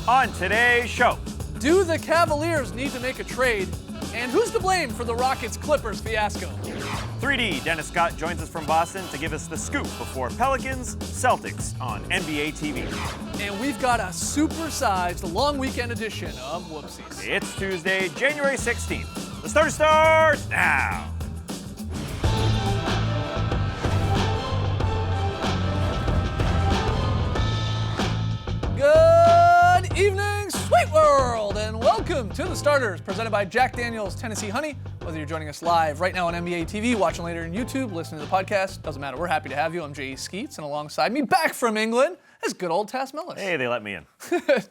On today's show, do the Cavaliers need to make a trade? And who's to blame for the Rockets-Clippers fiasco? 3D Dennis Scott joins us from Boston to give us the scoop before Pelicans Celtics on NBA TV. And we've got a supersized long weekend edition of Whoopsies. It's Tuesday, January 16th. The starter starts now. Good evening, Sweet World, and welcome to The Starters, presented by Jack Daniel's Tennessee Honey. Whether you're joining us live right now on NBA TV, watching later on YouTube, listening to the podcast, doesn't matter. We're happy to have you. I'm Jay Skeets, and alongside me, back from England, is good old Tass Millis. Hey, they let me in.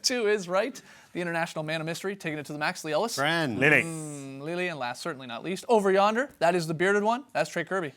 To his right, the international man of mystery, taking it to the max, Lee Ellis. Grand. Lily. Lily, and last, certainly not least, over yonder, that is the bearded one. That's Trey Kirby.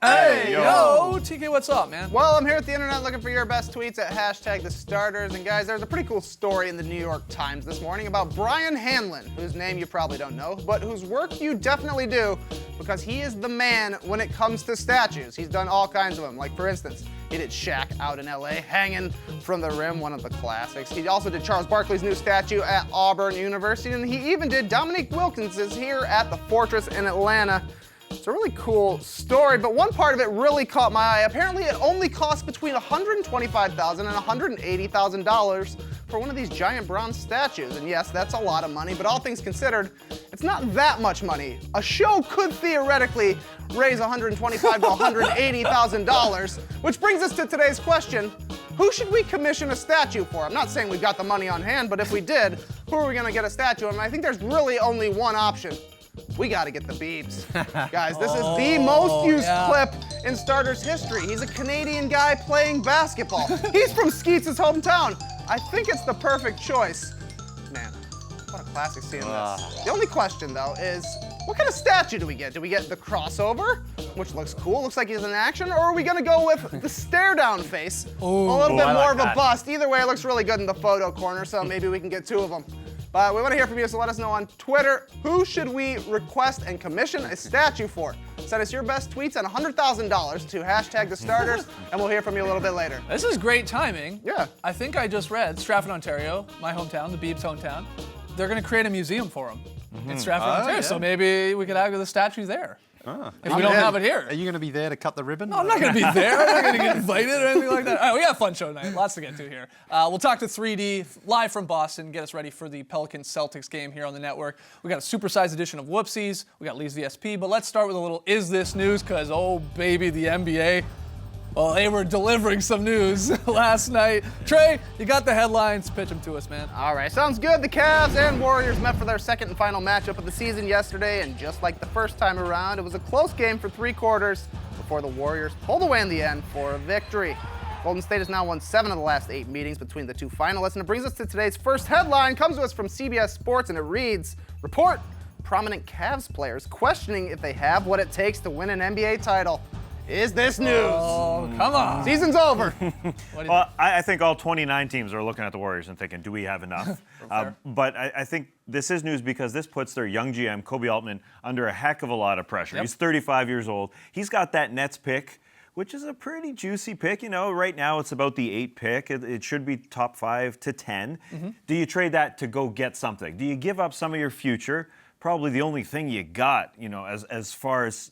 Hey! Yo, TK, what's up, man? Well, I'm here at the internet looking for your best tweets at #TheStarters. And guys, there's a pretty cool story in the New York Times this morning about Brian Hanlon, whose name you probably don't know, but whose work you definitely do, because he is the man when it comes to statues. He's done all kinds of them. Like, for instance, he did Shaq out in LA, hanging from the rim, one of the classics. He also did Charles Barkley's new statue at Auburn University, and he even did Dominique Wilkins's here at the Fortress in Atlanta. It's a really cool story, but one part of it really caught my eye. Apparently, it only costs between $125,000 and $180,000 for one of these giant bronze statues. And yes, that's a lot of money, but all things considered, it's not that much money. A show could theoretically raise $125,000 to $180,000, which brings us to today's question. Who should we commission a statue for? I'm not saying we've got the money on hand, but if we did, who are we gonna get a statue of? And I think there's really only one option. We gotta get the Biebs. Guys, this is the most used clip in Starters history. He's a Canadian guy playing basketball. He's from Skeets' hometown. I think it's the perfect choice. Man, what a classic seeing this. The only question, though, is what kind of statue do we get? Do we get the crossover, which looks cool, looks like he's in action, or are we gonna go with the stare-down face? A little bit more of a bust. Either way, it looks really good in the photo corner, so maybe we can get two of them. But we want to hear from you, so let us know on Twitter, who should we request and commission a statue for? Send us your best tweets and $100,000 to #TheStarters, and we'll hear from you a little bit later. This is great timing. Yeah. I think I just read Stratford, Ontario, my hometown, the Biebs' hometown. They're going to create a museum for him in Stratford, Ontario. yeah. So maybe we could have the statue there. If we don't have it here. Are you going to be there to cut the ribbon? No, I'm not going to be there. I'm not going to get invited or anything like that. All right, we got a fun show tonight. Lots to get to here. We'll talk to 3D live from Boston, get us ready for the Pelicans-Celtics game here on the network. We got a supersized edition of Whoopsies. We got Lee's VSP, but let's start with a little Is This News? Because, oh, baby, the NBA. Well, they were delivering some news last night. Trey, you got the headlines. Pitch them to us, man. All right, sounds good. The Cavs and Warriors met for their second and final matchup of the season yesterday, and just like the first time around, it was a close game for 3 quarters before the Warriors pulled away in the end for a victory. Golden State has now won 7 of the last 8 meetings between the two finalists, and it brings us to today's first headline. Comes to us from CBS Sports, and it reads, Report, prominent Cavs players questioning if they have what it takes to win an NBA title. Is this news? Oh, come on. Season's over. Well, I think all 29 teams are looking at the Warriors and thinking, do we have enough? But I think this is news because this puts their young GM, Kobe Altman, under a heck of a lot of pressure. He's 35 years old. He's got that Nets pick, which is a pretty juicy pick. You know, right now it's about the 8th pick. It should be top 5 to 10. Do you trade that to go get something? Do you give up some of your future? Probably the only thing you got, you know, as far as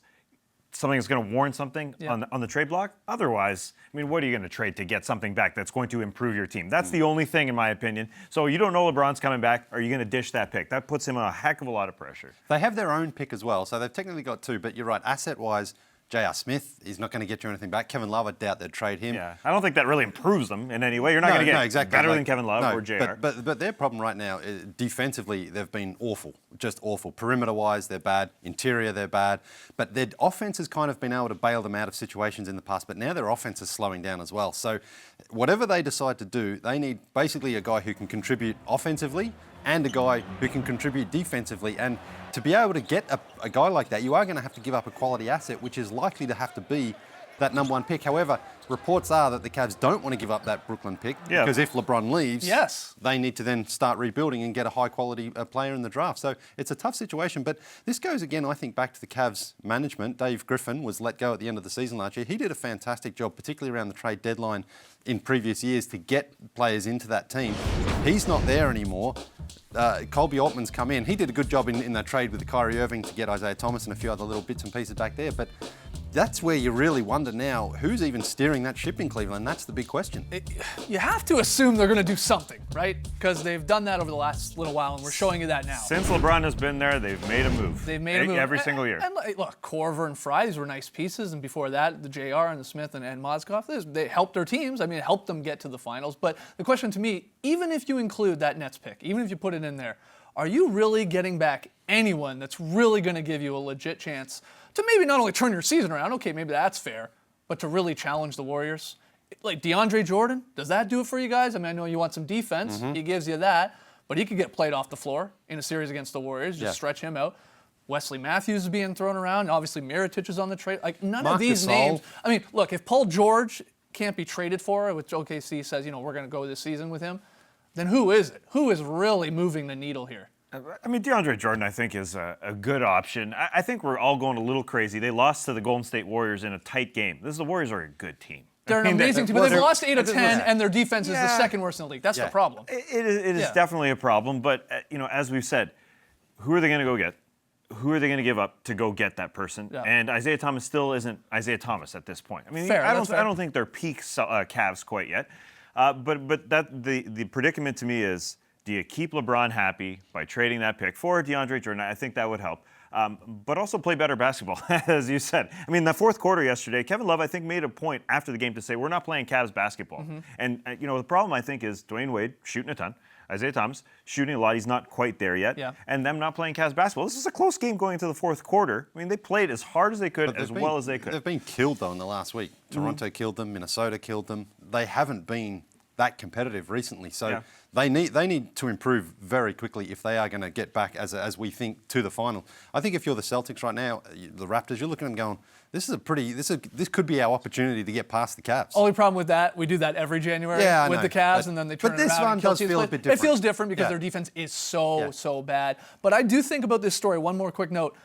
something that's going to warrant something on the trade block. Otherwise, I mean, what are you going to trade to get something back that's going to improve your team? That's the only thing, in my opinion. So you don't know LeBron's coming back. Are you going to dish that pick? That puts him on a heck of a lot of pressure. They have their own pick as well, so they've technically got 2, but you're right, asset-wise, J.R. Smith is not going to get you anything back. Kevin Love, I doubt they'd trade him. Yeah, I don't think that really improves them in any way. You're not going to get better than Kevin Love or JR. But their problem right now, is defensively, they've been awful, just awful. Perimeter-wise, they're bad. Interior, they're bad. But their offense has kind of been able to bail them out of situations in the past, but now their offense is slowing down as well. So whatever they decide to do, they need basically a guy who can contribute offensively and a guy who can contribute defensively. And to be able to get a guy like that, you are going to have to give up a quality asset, which is likely to have to be that number 1 pick. However, reports are that the Cavs don't want to give up that Brooklyn pick Yeah. because if LeBron leaves, Yes. they need to then start rebuilding and get a high-quality player in the draft. So it's a tough situation. But this goes, again, I think, back to the Cavs management. Dave Griffin was let go at the end of the season last year. He did a fantastic job, particularly around the trade deadline in previous years, to get players into that team. He's not there anymore. Colby Altman's come in. He did a good job in that trade with Kyrie Irving to get Isaiah Thomas and a few other little bits and pieces back there. But that's where you really wonder now, who's even steering that ship in Cleveland? That's the big question. You have to assume they're going to do something, right? Because they've done that over the last little while, and we're showing you that now. Since LeBron has been there, they've made a move. They've made a move every single year. And look, Korver and Fry, these were nice pieces, and before that, the JR and the Smith and Mozgov, they helped their teams. I mean, it helped them get to the finals. But the question to me, even if you include that Nets pick, even if you put it in there, are you really getting back anyone that's really going to give you a legit chance to maybe not only turn your season around, okay, maybe that's fair, but to really challenge the Warriors? Like DeAndre Jordan, does that do it for you guys? I mean, I know you want some defense. He gives you that, but he could get played off the floor in a series against the Warriors. Just stretch him out. Wesley Matthews is being thrown around. Obviously, Mirotic is on the trade. Like, none of these names. I mean, look, if Paul George can't be traded for, which OKC says, we're going to go this season with him, then who is it? Who is really moving the needle here? I mean, DeAndre Jordan, I think, is a good option. I think we're all going a little crazy. They lost to the Golden State Warriors in a tight game. The Warriors are a good team. They're an amazing team, but they've lost 8 of 10, and their defense is the second worst in the league. That's the problem. It is definitely a problem, but, as we've said, who are they going to go get? Who are they going to give up to go get that person? Yeah. And Isaiah Thomas still isn't Isaiah Thomas at this point. I mean, Fair, I that's fair. don't think they're peak Cavs quite yet. But that the predicament to me is, do you keep LeBron happy by trading that pick for DeAndre Jordan? I think that would help. But also play better basketball, as you said. I mean, the fourth quarter yesterday, Kevin Love, I think, made a point after the game to say, we're not playing Cavs basketball. And, the problem, I think, is Dwayne Wade shooting a ton. Isaiah Thomas shooting a lot. He's not quite there yet. Yeah. And them not playing Cavs basketball. This is a close game going into the fourth quarter. I mean, they played as hard as they could, as well as they could. They've been killed, though, in the last week. Toronto killed them. Minnesota killed them. They haven't been that competitive recently. So they need to improve very quickly if they are going to get back, as we think, to the final. I think if you're the Celtics right now, the Raptors, you're looking at them going, this could be our opportunity to get past the Cavs. Only problem with that, we do that every January with the Cavs, and then they turn it around. But this one does feel a bit different. It feels different because their defense is so bad. But I do think about this story, one more quick note.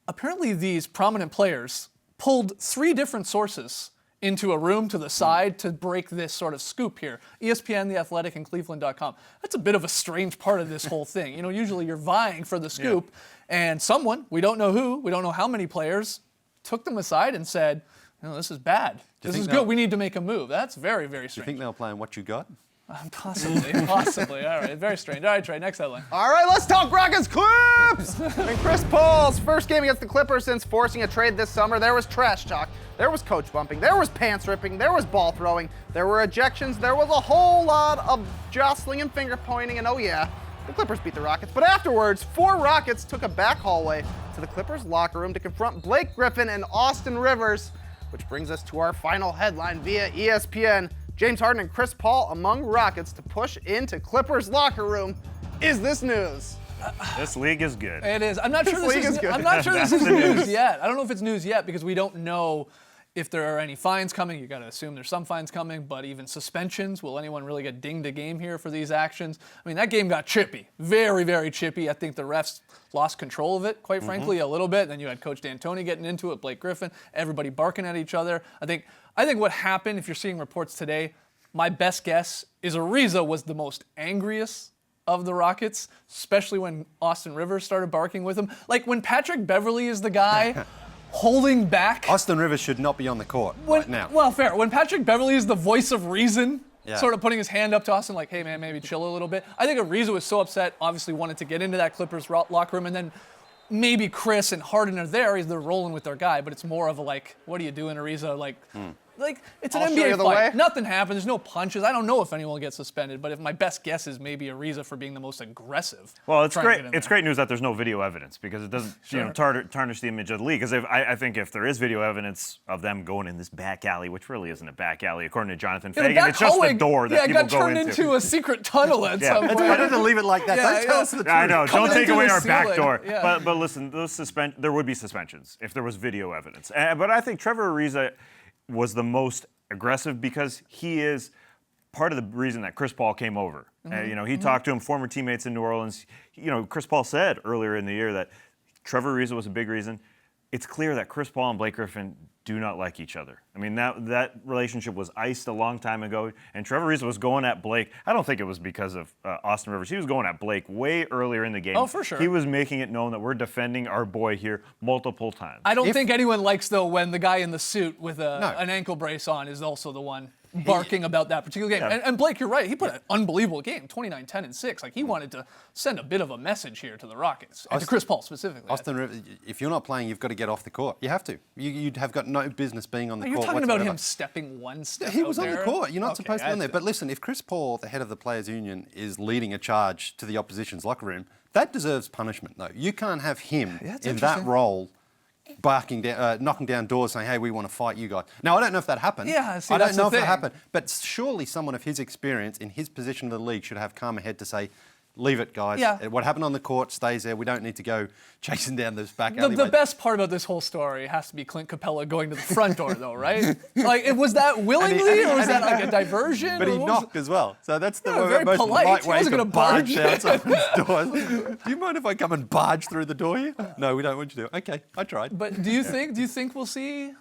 Apparently these prominent players pulled 3 different sources into a room to the side to break this sort of scoop here. ESPN, The Athletic, and Cleveland.com. That's a bit of a strange part of this whole thing. Usually you're vying for the scoop, and someone, we don't know who, we don't know how many players, took them aside and said, this is bad. This is good. We need to make a move. That's very, very strange. Do you think they were playing What You Got? Possibly. All right, very strange. All right, Trey, next headline. All right, let's talk Rockets Clips! And Chris Paul's first game against the Clippers since forcing a trade this summer, there was trash talk, there was coach bumping, there was pants ripping, there was ball throwing, there were ejections, there was a whole lot of jostling and finger pointing, and oh yeah, the Clippers beat the Rockets. But afterwards, 4 Rockets took a back hallway to the Clippers locker room to confront Blake Griffin and Austin Rivers, which brings us to our final headline via ESPN. James Harden and Chris Paul among Rockets to push into Clippers locker room. Is this news? This league is good. It is. I'm not sure This league is good. I'm not sure this is That's the news news. yet. I don't know if it's news yet because we don't know if there are any fines coming. You got to assume there's some fines coming, but even suspensions. Will anyone really get dinged a game here for these actions? I mean, that game got chippy. Very, very chippy. I think the refs lost control of it, quite frankly, a little bit. Then you had Coach D'Antoni getting into it, Blake Griffin, everybody barking at each other. I think what happened, if you're seeing reports today, my best guess is Ariza was the most angriest of the Rockets, especially when Austin Rivers started barking with him. Like when Patrick Beverly is the guy holding back. Austin Rivers should not be on the court right now. Well, fair. When Patrick Beverly is the voice of reason, sort of putting his hand up to Austin like, hey man, maybe chill a little bit. I think Ariza was so upset, obviously wanted to get into that Clippers locker room, and then maybe Chris and Harden are there, they're rolling with their guy, but it's more of a like, what are you doing, Ariza? Like, it's an I'll show NBA you the fight. way. Nothing happened. There's no punches. I don't know if anyone will get suspended, but if my best guess is maybe Ariza for being the most aggressive. Well, it's trying to great. get in It's there. great news that there's no video evidence because it doesn't, tarnish the image of the league. Because I think if there is video evidence of them going in this back alley, which really isn't a back alley, according to Jonathan Yeah, the Fagan, back it's just hallway, the door that it people got go turned into a secret tunnel at Yeah. some It's point. Better to leave it like that. Yeah, Don't tell us the truth. I know. Coming Don't take into away the our back ceiling. door. Yeah. But listen, there would be suspensions if there was video evidence. But I think Trevor Ariza was the most aggressive because he is part of the reason that Chris Paul came over. He talked to him, former teammates in New Orleans. Chris Paul said earlier in the year that Trevor Ariza was a big reason. It's clear that Chris Paul and Blake Griffin do not like each other. I mean, that relationship was iced a long time ago, and Trevor Ariza was going at Blake. I don't think it was because of Austin Rivers. He was going at Blake way earlier in the game. Oh, for sure. He was making it known that we're defending our boy here multiple times. I don't think anyone likes, though, when the guy in the suit with an ankle brace on is also the one barking about that particular game. Yeah. And Blake, you're right. He put an unbelievable game, 29, 10, and 6. Like, he wanted to send a bit of a message here to the Rockets, and to Chris Paul specifically. Austin Rivers, if you're not playing, you've got to get off the court. You have to. You'd have got no business being on the You're court talking whatsoever. about him stepping one step He out was on the there. court. You're not Okay, supposed to be on there. But listen, if Chris Paul, the head of the Players' Union, is leading a charge to the opposition's locker room, that deserves punishment, though. You can't have him in that interesting. role barking down, knocking down doors saying, hey, we want to fight you guys. Now, I don't know if that happened. Yeah, see, I that's don't know the if that thing. happened. But surely someone of his experience in his position in the league should have calmer head to say, leave it, guys. Yeah. What happened on the court stays there. We don't need to go chasing down this back The alleyway. best part about this whole story has to be Clint Capella going to the front door, though, right? Like, was that willingly, or was that like a diversion? But or he what was knocked as well. So that's the Yeah, very most polite. polite He way wasn't to gonna barge barge down someone's doors. Do you mind if I come and barge through the door here? No, we don't want you to. Okay, I tried. But do you think we'll see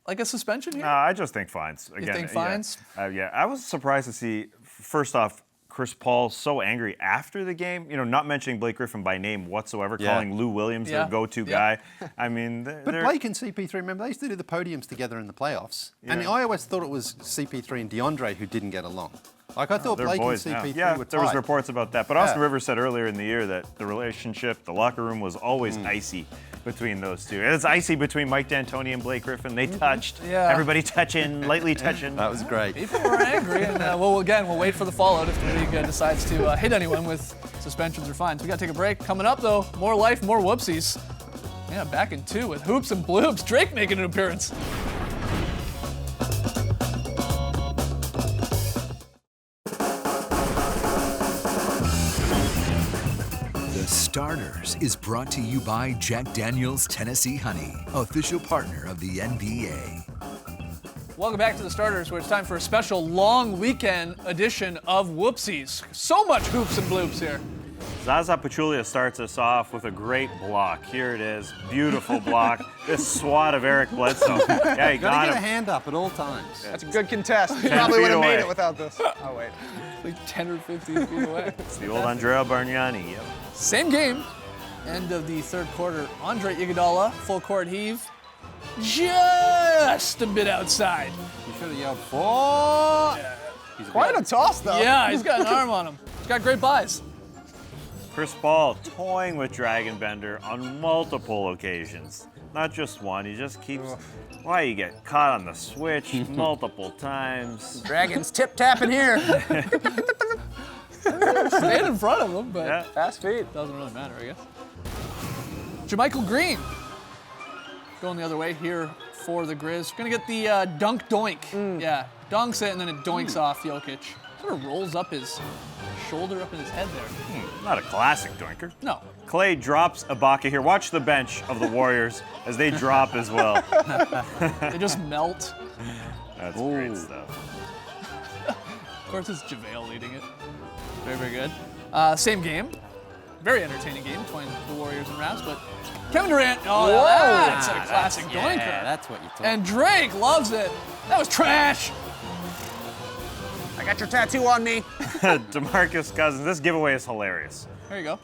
like a suspension here? No, I just think fines. Again, think fines? Yeah, I was surprised to see, first off, Chris Paul so angry after the game, not mentioning Blake Griffin by name whatsoever, Yeah. calling Lou Williams Yeah. their go-to Yeah. guy. I mean, But they're- Blake and CP3, remember, they used to do the podiums together in the playoffs. And I always thought it was CP3 and DeAndre who didn't get along. Like, I thought they're Blake boys and now. CP3 Yeah, were there was tight. reports about that. But Austin Yeah. Rivers said earlier in the year that the relationship, the locker room was always icy between those two. And it's icy between Mike D'Antoni and Blake Griffin. They touched. Yeah. Everybody touching, lightly touching. That was great. People were angry, and we'll wait for the fallout if the league decides to hit anyone with suspensions or fines. We got to take a break. Coming up, though, more life, more whoopsies. Yeah, back in 2 with Hoops and Bloops. Drake making an appearance. The Starters is brought to you by Jack Daniel's Tennessee Honey, official partner of the NBA. Welcome back to the Starters, where it's time for a special long weekend edition of Whoopsies. So much Hoops and Bloops here. Zaza Pachulia starts us off with a great block. Here it is. Beautiful block. This swat of Eric Bledsoe. Yeah, he Got got to get a him. hand up at all times. That's a good contest. You 10 probably feet would have made away. it without this. Oh, wait. Like 10 or 15 feet away. It's the old Andrea Bargnani. Yep. Same game. End of the third quarter. Andre Iguodala, full court heave. Just a bit outside. You should have yelled, four. He's a Quite a toss, though. Yeah, he's got an arm on him. He's got great buys. Chris Paul toying with Dragon Bender on multiple occasions. Not just one. He just keeps. Why you get caught on the switch multiple times? Dragon's tip-tapping here. Staying in front of him, but Yeah. Fast feet. doesn't really matter, I guess. JaMychal Green going the other way here for the Grizz. Gonna get the dunk doink. Yeah, dunks it and then it doinks off Jokic. Sort of rolls up his shoulder up in his head there. Not a classic doinker. No. Clay drops Ibaka here. Watch the bench of the Warriors as they drop as well. They just melt. That's great stuff. Of course, it's JaVale leading it. Very, very good. Same game. Very entertaining game between the Warriors and Raps, but Kevin Durant, oh, that's a classic doinker. Yeah, that's what you talk. And Drake loves it. That was trash. I got your tattoo on me. DeMarcus Cousins, this giveaway is hilarious. There you go.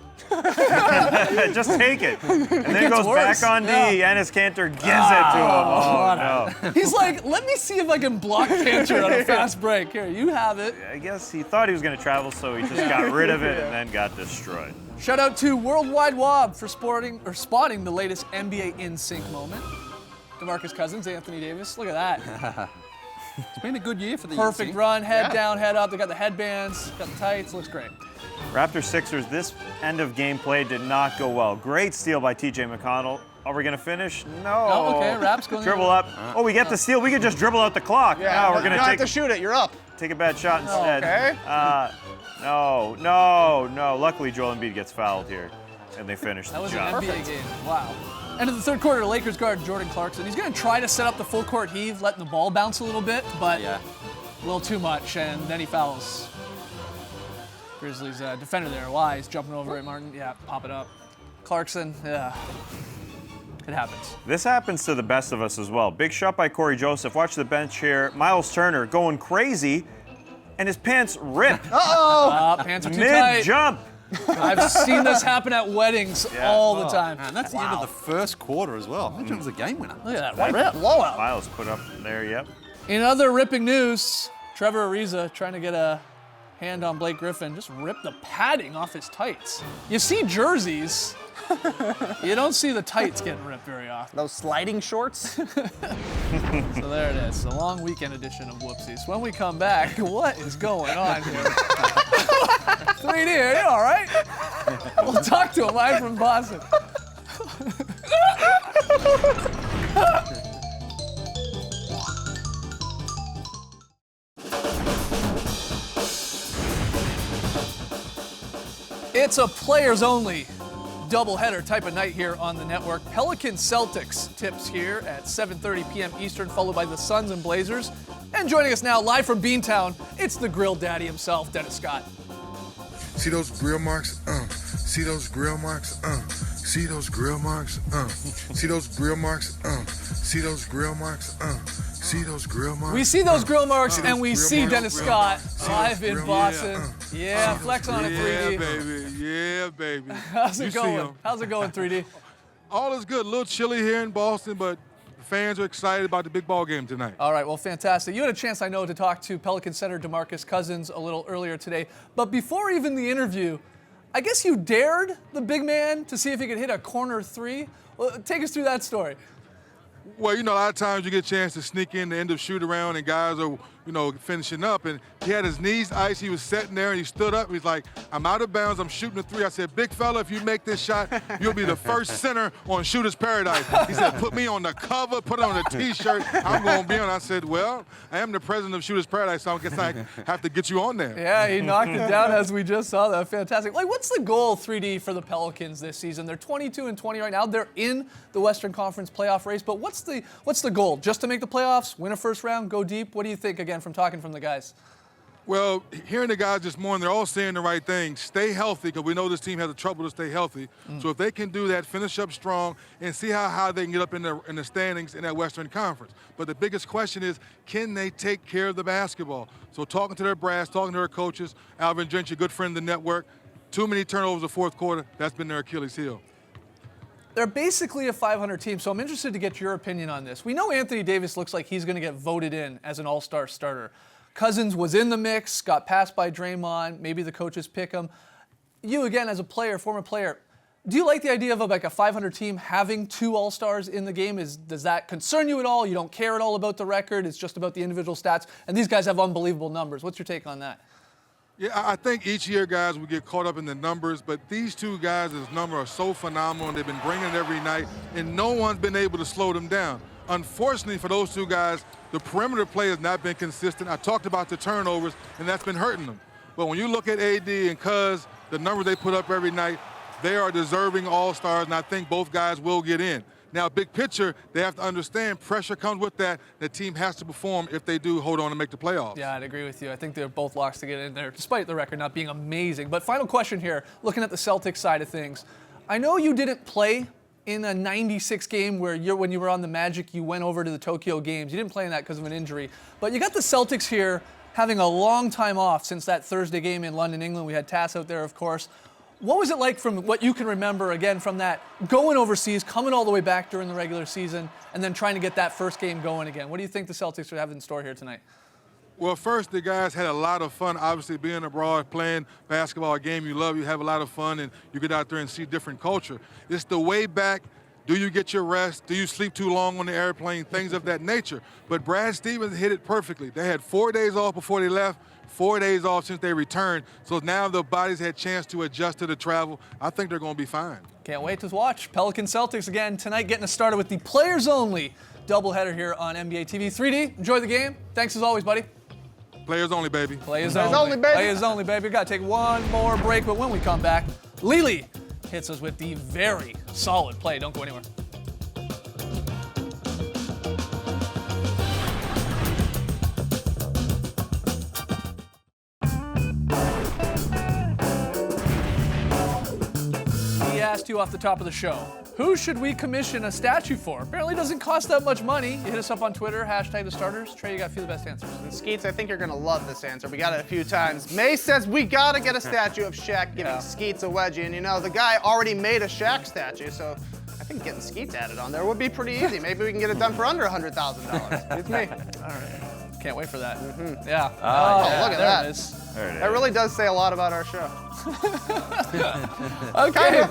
Just take it. And then gets goes worse. back on D. Yeah. Enes Kanter gives it to him. Oh, no. He's like, let me see if I can block Cantor on a fast break. Here, you have it. I guess he thought he was going to travel, so he just got rid of it and then got destroyed. Shout out to Worldwide Wob for spotting the latest NBA in sync moment. DeMarcus Cousins, Anthony Davis. Look at that. It's been a good year for the Perfect UC. run, head down, head up. They got the headbands, got the tights. Looks great. Raptors Sixers, this end of game play did not go well. Great steal by TJ McConnell. Are we going to finish? No. Oh, okay, Raps going the Dribble other up. Oh, we get the steal. We could just dribble out the clock. Yeah, No, we're you going don't to have to shoot it. You're up. take a bad shot instead. Okay. No. Luckily, Joel Embiid gets fouled here, and they finish That the was an job. NBA game. Wow. End of the third quarter, Lakers guard Jordan Clarkson. He's going to try to set up the full court heave, letting the ball bounce a little bit, but a little too much, and then he fouls. Grizzlies defender there, Wise, jumping over it, Martin. Yeah, pop it up. Clarkson, yeah. It happens. This happens to the best of us as well. Big shot by Corey Joseph. Watch the bench here. Miles Turner going crazy, and his pants rip Pants are too tight. mid-jump. I've seen this happen at weddings all the time. And that's the end of the first quarter as well. Imagine it was a game winner. Look at that rip. Blowout. Miles put up there, yep. In other ripping news, Trevor Ariza trying to get a hand on Blake Griffin, just ripped the padding off his tights. You see jerseys, you don't see the tights getting ripped very often. Those sliding shorts? So there it is, the long weekend edition of Whoopsies. When we come back, what is going on here? 3D, are you all right? We'll talk to him live from Boston. It's a players only doubleheader type of night here on the network. Pelicans Celtics tips here at 7:30 p.m. Eastern, followed by the Suns and Blazers. And joining us now live from Beantown, it's the grill daddy himself, Dennis Scott. See those grill marks? See those grill marks? See those grill marks? See those grill marks? See those grill marks? See those grill marks? We see those grill marks and we grill see marks. Dennis Scott live in grill Boston. marks. Yeah, flex on it, 3D. Yeah, baby. Yeah, baby. How's You it see going? 'em. How's it going, 3D? All is good. A little chilly here in Boston, but the fans are excited about the big ball game tonight. All right, well, fantastic. You had a chance, I know, to talk to Pelican center DeMarcus Cousins a little earlier today. But before even the interview, I guess you dared the big man to see if he could hit a corner three. Well, take us through that story. Well, you know, a lot of times you get a chance to sneak in the end of shoot around and guys are, you know, finishing up. And he had his knees iced. He was sitting there and he stood up. He's like, I'm out of bounds. I'm shooting a three. I said, big fella, if you make this shot, you'll be the first center on Shooter's Paradise. He said, put me on the cover, put it on a T-shirt. I'm going to be on. I said, well, I am the president of Shooter's Paradise, so I guess I have to get you on there. Yeah, he knocked it down as we just saw that. Fantastic. Like, what's the goal, 3D, for the Pelicans this season? They're 22-20 right now. They're in the Western Conference playoff race, but what's the goal? Just to make the playoffs, win a first round, go deep? What do you think, again, from talking from the guys? Well, hearing the guys this morning, they're all saying the right thing. Stay healthy, because we know this team has the trouble to stay healthy. So if they can do that, finish up strong, and see how high they can get up in the standings in that Western Conference. But the biggest question is, can they take care of the basketball? So talking to their brass, talking to their coaches, Alvin Gentry, good friend of the network, too many turnovers in the fourth quarter, that's been their Achilles heel. They're basically a 500 team, so I'm interested to get your opinion on this. We know Anthony Davis looks like he's going to get voted in as an all-star starter. Cousins was in the mix, got passed by Draymond. Maybe the coaches pick him. You, again, as a player, former player, do you like the idea of like a 500 team having two all-stars in the game? Does that concern you at all? You don't care at all about the record? It's just about the individual stats? And these guys have unbelievable numbers. What's your take on that? Yeah, I think each year, guys, we get caught up in the numbers, but these two guys' numbers are so phenomenal, and they've been bringing it every night, and no one's been able to slow them down. Unfortunately for those two guys, the perimeter play has not been consistent. I talked about the turnovers, and that's been hurting them. But when you look at AD and Cuz, the numbers they put up every night, they are deserving all-stars, and I think both guys will get in. Now, big picture, they have to understand pressure comes with that. The team has to perform if they do hold on and make the playoffs. Yeah, I'd agree with you. I think they're both locks to get in there, despite the record not being amazing. But final question here, looking at the Celtics side of things. I know you didn't play in a 96 game where when you were on the Magic, you went over to the Tokyo Games. You didn't play in that because of an injury. But you got the Celtics here having a long time off since that Thursday game in London, England. We had Tass out there, of course. What was it like from what you can remember, again, from that going overseas, coming all the way back during the regular season, and then trying to get that first game going again? What do you think the Celtics would have in store here tonight? Well, first, the guys had a lot of fun, obviously, being abroad, playing basketball, a game you love. You have a lot of fun, and you get out there and see different culture. It's the way back. Do you get your rest? Do you sleep too long on the airplane? Things of that nature. But Brad Stevens hit it perfectly. They had 4 days off before they left, 4 days off since they returned. So now the bodies had a chance to adjust to the travel. I think they're going to be fine. Can't wait to watch. Pelican Celtics again tonight, getting us started with the players only doubleheader here on NBA TV. 3D, enjoy the game. Thanks as always, buddy. Players only, baby. Players only, baby. Players only, baby. We've got to take one more break, but when we come back, Lily hits us with the very solid play. Don't go anywhere. to you off the top of the show. Who should we commission a statue for? Apparently it doesn't cost that much money. You hit us up on Twitter, hashtag the starters. Trey, you got a few of the best answers. And Skeets, I think you're gonna love this answer. We got it a few times. May says we gotta get a statue of Shaq giving Skeets a wedgie. And you know, the guy already made a Shaq statue, so I think getting Skeets added on there would be pretty easy. Maybe we can get it done for under $100,000. It's me. All right. Can't wait for that. Yeah. Oh, look at there that. It is. There it is. That really does say a lot about our show. Okay.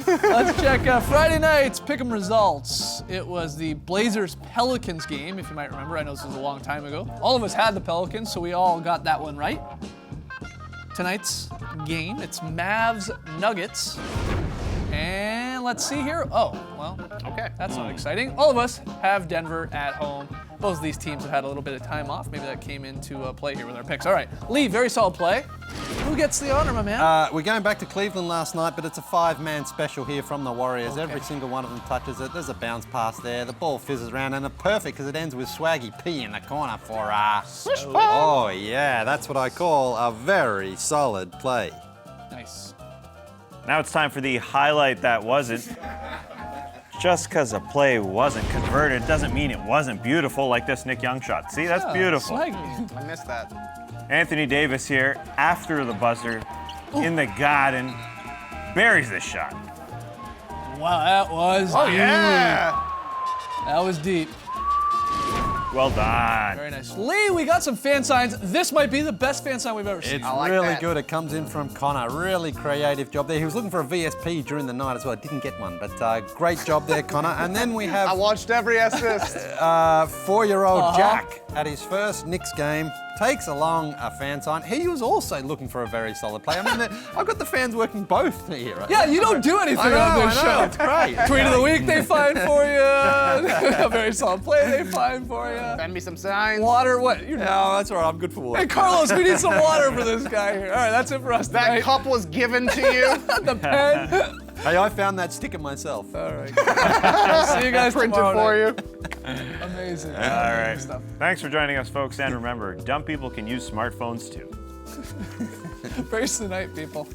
Let's check Friday night's pick'em results. It was the Blazers-Pelicans game, if you might remember. I know this was a long time ago. All of us had the Pelicans, so we all got that one right. Tonight's game, it's Mavs-Nuggets. And let's see here. Oh, well, Okay. that's not exciting. All of us have Denver at home. Both of these teams have had a little bit of time off. Maybe that came into play here with our picks. All right, Lee, very solid play. Who gets the honor, my man? We're going back to Cleveland last night, but it's a 5-man special here from the Warriors. Every single one of them touches it. There's a bounce pass there. The ball fizzes around, and it's perfect because it ends with Swaggy P in the corner for Oh, yeah, that's what I call a very solid play. Nice. Now it's time for the highlight that wasn't. Just because a play wasn't converted doesn't mean it wasn't beautiful, like this Nick Young shot. See, that's beautiful. Swaggy. I missed that. Anthony Davis here, after the buzzer, in the garden, buries this shot. Wow, that was Oh, yeah. That was deep. Well done. Very nice. Lee, we got some fan signs. This might be the best fan sign we've ever seen. It's like really that. good. It comes in from Connor. Really creative job there. He was looking for a VSP during the night as well. Didn't get one, but great job there, Connor. And then we I have watched every assist. 4-year-old Jack at his first Knicks game. Takes along a fan sign. He was also looking for a very solid play. I mean, I've got the fans working both here. Right? Yeah, you don't do anything on this show. It's great. Tweet of the week they find for you. A very solid play they find for you. Send me some signs. Water, what? No, that's all right. I'm good for water. Hey, Carlos, we need some water for this guy here. All right, that's it for us That tonight. cup was given to you. The pen. Hey, I found that sticker myself. All right. See you guys Printed tomorrow for night. you. Amazing. All right. Stuff. Thanks for joining us, folks. And remember, dumb people can use smartphones too. Brace the night, people.